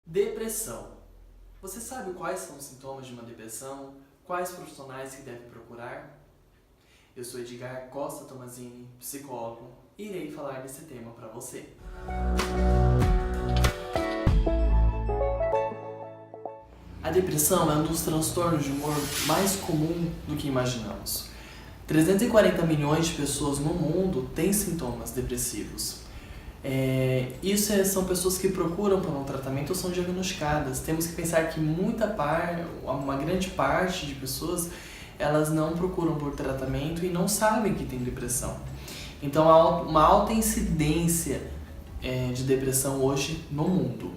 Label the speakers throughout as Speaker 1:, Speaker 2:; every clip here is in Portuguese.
Speaker 1: Depressão. Você sabe quais são os sintomas de uma depressão? Quais profissionais que deve procurar? Eu sou Edgar Costa Tomazini, psicólogo, e irei falar desse tema para você. A depressão é um dos transtornos de humor mais comum do que imaginamos. 340 milhões de pessoas no mundo têm sintomas depressivos. São pessoas que procuram por um tratamento ou são diagnosticadas. Temos que pensar que uma grande parte de pessoas, elas não procuram por tratamento e não sabem que tem depressão. Então há uma alta incidência de depressão hoje no mundo.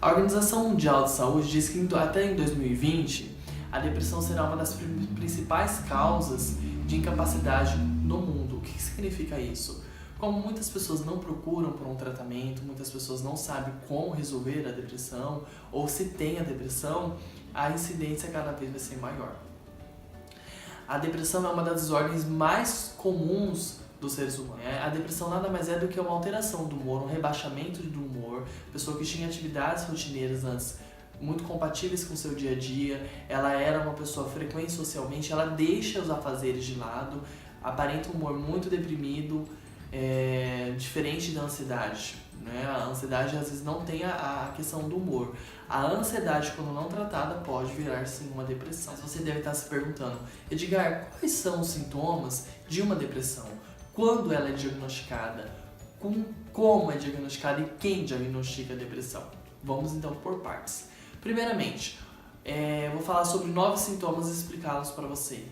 Speaker 1: A Organização Mundial de Saúde diz que até em 2020 a depressão será uma das principais causas de incapacidade no mundo. O que significa isso? Como muitas pessoas não procuram por um tratamento, muitas pessoas não sabem como resolver a depressão ou se tem a depressão, a incidência cada vez vai ser maior. A depressão é uma das desordens mais comuns dos seres humanos. A depressão nada mais é do que uma alteração do humor, um rebaixamento do humor. Pessoa que tinha atividades rotineiras antes muito compatíveis com o seu dia a dia, ela era uma pessoa frequente socialmente, ela deixa os afazeres de lado, aparenta um humor muito deprimido, diferente da ansiedade. A ansiedade às vezes não tem a questão do humor. A ansiedade, quando não tratada, pode virar sim uma depressão. Mas você deve estar se perguntando: Edgar, quais são os sintomas de uma depressão? Quando ela é diagnosticada? Como é diagnosticada e quem diagnostica a depressão? Vamos então por partes. Primeiramente, vou falar sobre 9 sintomas e explicá-los para você,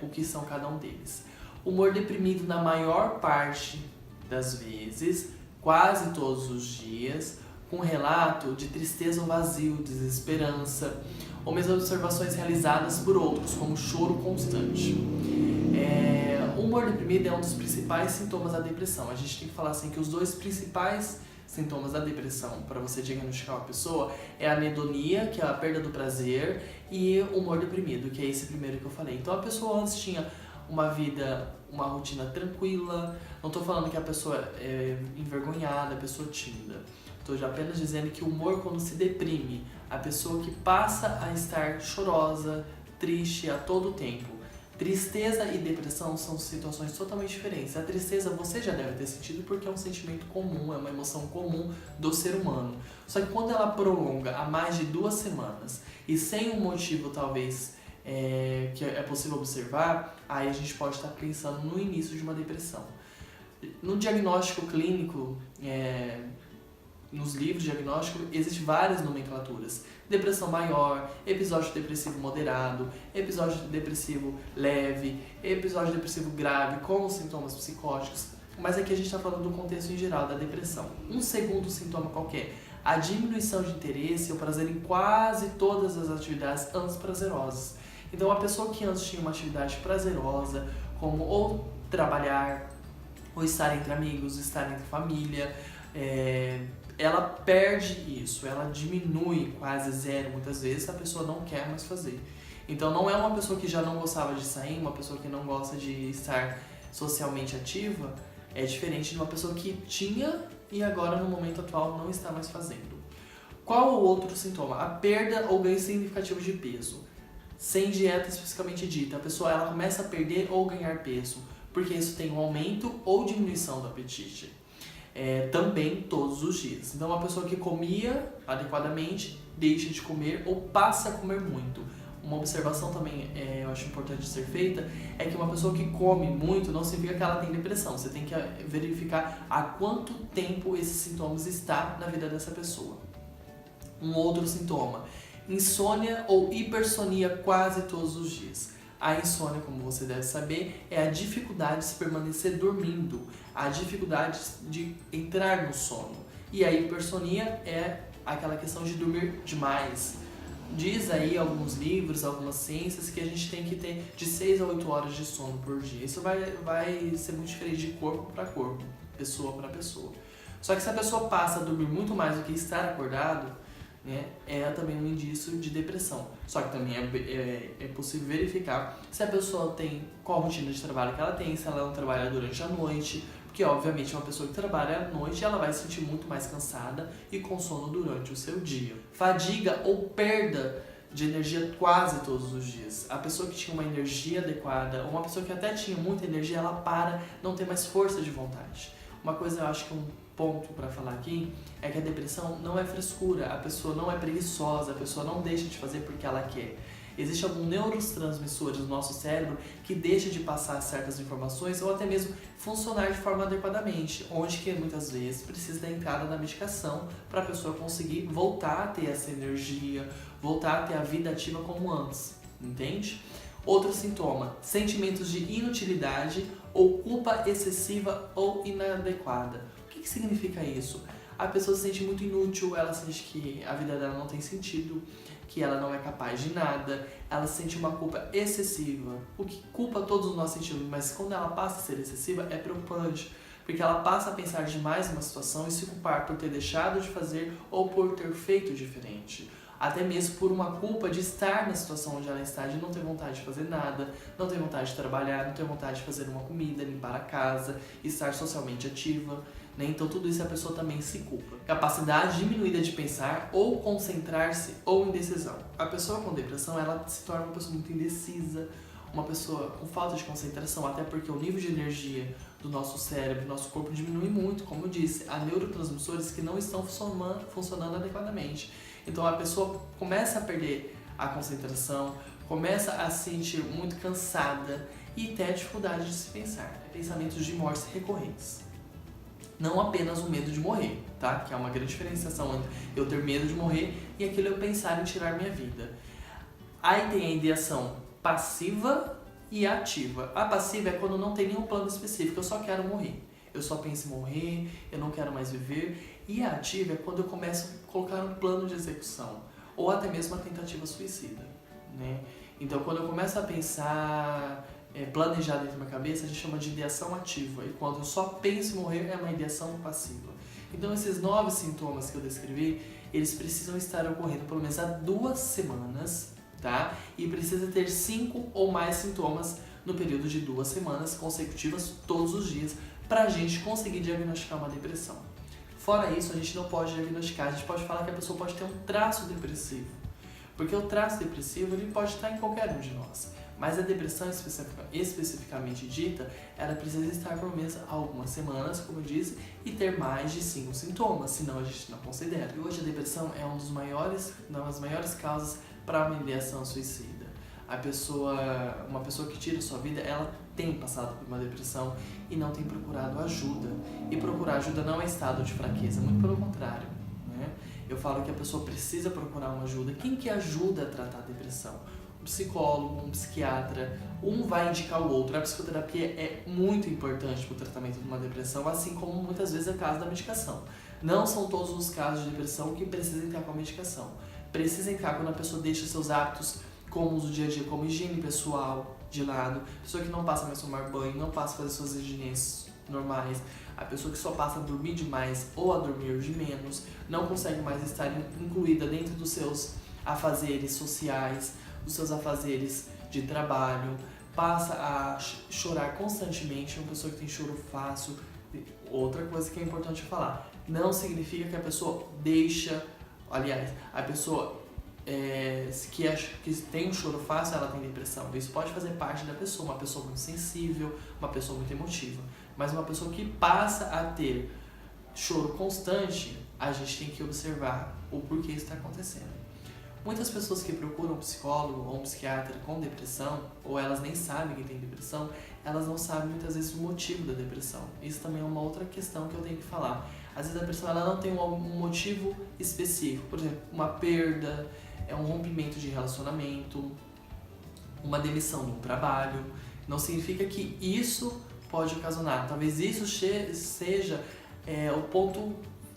Speaker 1: o que são cada um deles. Humor deprimido na maior parte das vezes, quase todos os dias, com relato de tristeza ou vazio, desesperança, ou mesmo observações realizadas por outros, como choro constante. O humor deprimido é um dos principais sintomas da depressão. A gente tem que falar assim que os dois principais sintomas da depressão para você diagnosticar uma pessoa é a anedonia, que é a perda do prazer, e o humor deprimido, que é esse primeiro que eu falei. Então a pessoa antes tinha uma rotina tranquila. Não estou falando que a pessoa é envergonhada, a pessoa tímida. Estou apenas dizendo que o humor, quando se deprime, a pessoa que passa a estar chorosa, triste a todo tempo. Tristeza e depressão são situações totalmente diferentes. A tristeza você já deve ter sentido porque é um sentimento comum, é uma emoção comum do ser humano. Só que quando ela prolonga há mais de 2 semanas e sem um motivo talvez que é possível observar, aí a gente pode estar pensando no início de uma depressão. No diagnóstico clínico, nos livros de diagnóstico, existem várias nomenclaturas. Depressão maior, episódio depressivo moderado, episódio depressivo leve, episódio depressivo grave, com sintomas psicóticos. Mas aqui a gente está falando do contexto em geral da depressão. Um segundo sintoma qualquer: a diminuição de interesse ou prazer em quase todas as atividades antes prazerosas. Então, a pessoa que antes tinha uma atividade prazerosa, como ou trabalhar, ou estar entre amigos, estar entre família, ela perde isso, ela diminui quase zero muitas vezes, a pessoa não quer mais fazer. Então, não é uma pessoa que já não gostava de sair, uma pessoa que não gosta de estar socialmente ativa, é diferente de uma pessoa que tinha e agora, no momento atual, não está mais fazendo. Qual o outro sintoma? A perda ou ganho significativo de peso. Sem dieta especificamente dita, a pessoa ela começa a perder ou ganhar peso, porque isso tem um aumento ou diminuição do apetite. Também todos os dias. Então, uma pessoa que comia adequadamente deixa de comer ou passa a comer muito. Uma observação também eu acho importante ser feita é que uma pessoa que come muito não significa que ela tem depressão. Você tem que verificar há quanto tempo esses sintomas estão na vida dessa pessoa. Um outro sintoma: insônia ou hipersonia quase todos os dias. A insônia, como você deve saber, é a dificuldade de se permanecer dormindo, a dificuldade de entrar no sono. E a hipersonia é aquela questão de dormir demais. Diz aí alguns livros, algumas ciências, que a gente tem que ter de 6 a 8 horas de sono por dia. Isso vai ser muito diferente de corpo para corpo, pessoa para pessoa. Só que se a pessoa passa a dormir muito mais do que estar acordado, é também um indício de depressão. Só que também é possível verificar se a pessoa tem qual rotina de trabalho que ela tem, se ela não trabalha durante a noite, porque obviamente uma pessoa que trabalha à noite, ela vai se sentir muito mais cansada e com sono durante o seu dia. Fadiga ou perda de energia quase todos os dias. A pessoa que tinha uma energia adequada, ou uma pessoa que até tinha muita energia, ela não tem mais força de vontade. Uma coisa eu acho que um ponto para falar aqui é que a depressão não é frescura, a pessoa não é preguiçosa, a pessoa não deixa de fazer porque ela quer. Existe algum neurotransmissores no nosso cérebro que deixa de passar certas informações ou até mesmo funcionar de forma adequadamente, onde que muitas vezes precisa da entrada da medicação para a pessoa conseguir voltar a ter essa energia, voltar a ter a vida ativa como antes, entende? Outro sintoma, sentimentos de inutilidade ou culpa excessiva ou inadequada. O que significa isso? A pessoa se sente muito inútil, ela sente que a vida dela não tem sentido, que ela não é capaz de nada, ela sente uma culpa excessiva, o que culpa todos nós sentimos, mas quando ela passa a ser excessiva é preocupante, porque ela passa a pensar demais numa situação e se culpar por ter deixado de fazer ou por ter feito diferente. Até mesmo por uma culpa de estar na situação onde ela está, de não ter vontade de fazer nada, não ter vontade de trabalhar, não ter vontade de fazer uma comida, limpar a casa, estar socialmente ativa, né? Então tudo isso a pessoa também se culpa. Capacidade diminuída de pensar ou concentrar-se ou indecisão. A pessoa com depressão, ela se torna uma pessoa muito indecisa, uma pessoa com falta de concentração, até porque o nível de energia do nosso cérebro, do nosso corpo diminui muito, como eu disse, há neurotransmissores que não estão funcionando adequadamente. Então a pessoa começa a perder a concentração, começa a se sentir muito cansada e ter dificuldade de se pensar. Pensamentos de mortes recorrentes. Não apenas o medo de morrer, tá? Que é uma grande diferenciação entre eu ter medo de morrer e aquilo eu pensar em tirar minha vida. Aí tem a ideação passiva e ativa. A passiva é quando não tem nenhum plano específico, eu só quero morrer. Eu só penso em morrer, eu não quero mais viver. E a ativa é quando eu começo a colocar um plano de execução, ou até mesmo uma tentativa suicida, né? Então quando eu começo a pensar, planejar dentro da minha cabeça, a gente chama de ideação ativa. E quando eu só penso em morrer, é uma ideação passiva. Então esses 9 sintomas que eu descrevi, eles precisam estar ocorrendo pelo menos há 2 semanas, tá? E precisa ter 5 ou mais sintomas no período de 2 semanas consecutivas, todos os dias, para a gente conseguir diagnosticar uma depressão. Fora isso, a gente não pode diagnosticar, a gente pode falar que a pessoa pode ter um traço depressivo, porque o traço depressivo ele pode estar em qualquer um de nós, mas a depressão especificamente dita, ela precisa estar por menos algumas semanas, como eu disse, e ter mais de 5 sintomas, senão a gente não considera. E hoje a depressão é uma das maiores causas para uma ideação suicida. Uma pessoa que tira sua vida, ela tem passado por uma depressão e não tem procurado ajuda. E procurar ajuda não é estado de fraqueza, muito pelo contrário, né? Eu falo que a pessoa precisa procurar uma ajuda. Quem que ajuda a tratar a depressão? Um psicólogo, um psiquiatra, um vai indicar o outro. A psicoterapia é muito importante para o tratamento de uma depressão, assim como muitas vezes é o caso da medicação. Não são todos os casos de depressão que precisam entrar com a medicação. Precisa entrar quando a pessoa deixa seus hábitos comuns do dia a dia, como higiene pessoal de lado, pessoa que não passa mais a tomar banho, não passa a fazer suas higienias normais, a pessoa que só passa a dormir demais ou a dormir de menos, não consegue mais estar incluída dentro dos seus afazeres sociais, dos seus afazeres de trabalho, passa a chorar constantemente, uma pessoa que tem choro fácil. Outra coisa que é importante falar, não significa que a pessoa deixa, aliás, a pessoa que tem um choro fácil, ela tem depressão. Isso pode fazer parte da pessoa, uma pessoa muito sensível, uma pessoa muito emotiva. Mas uma pessoa que passa a ter choro constante, a gente tem que observar o porquê isso está acontecendo. Muitas pessoas que procuram um psicólogo ou um psiquiatra com depressão, ou elas nem sabem que tem depressão, elas não sabem muitas vezes o motivo da depressão. Isso também é uma outra questão que eu tenho que falar. Às vezes a depressão ela não tem um motivo específico, por exemplo, uma perda, um rompimento de relacionamento, uma demissão de um trabalho. Não significa que isso pode ocasionar. Talvez isso seja o ponto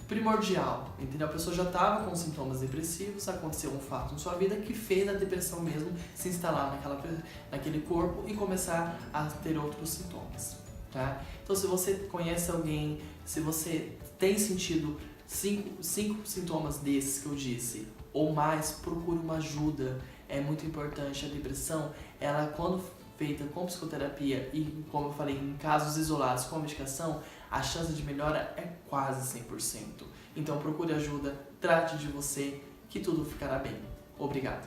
Speaker 1: primordial, entendeu? A pessoa já estava com sintomas depressivos, aconteceu um fato em sua vida que fez a depressão mesmo se instalar naquele corpo e começar a ter outros sintomas, tá? Então se você conhece alguém, se você tem sentido cinco sintomas desses que eu disse, ou mais, procure uma ajuda. É muito importante. A depressão, ela quando feita com psicoterapia e, como eu falei, em casos isolados com a medicação, a chance de melhora é quase 100%. Então procure ajuda, trate de você, que tudo ficará bem. Obrigado.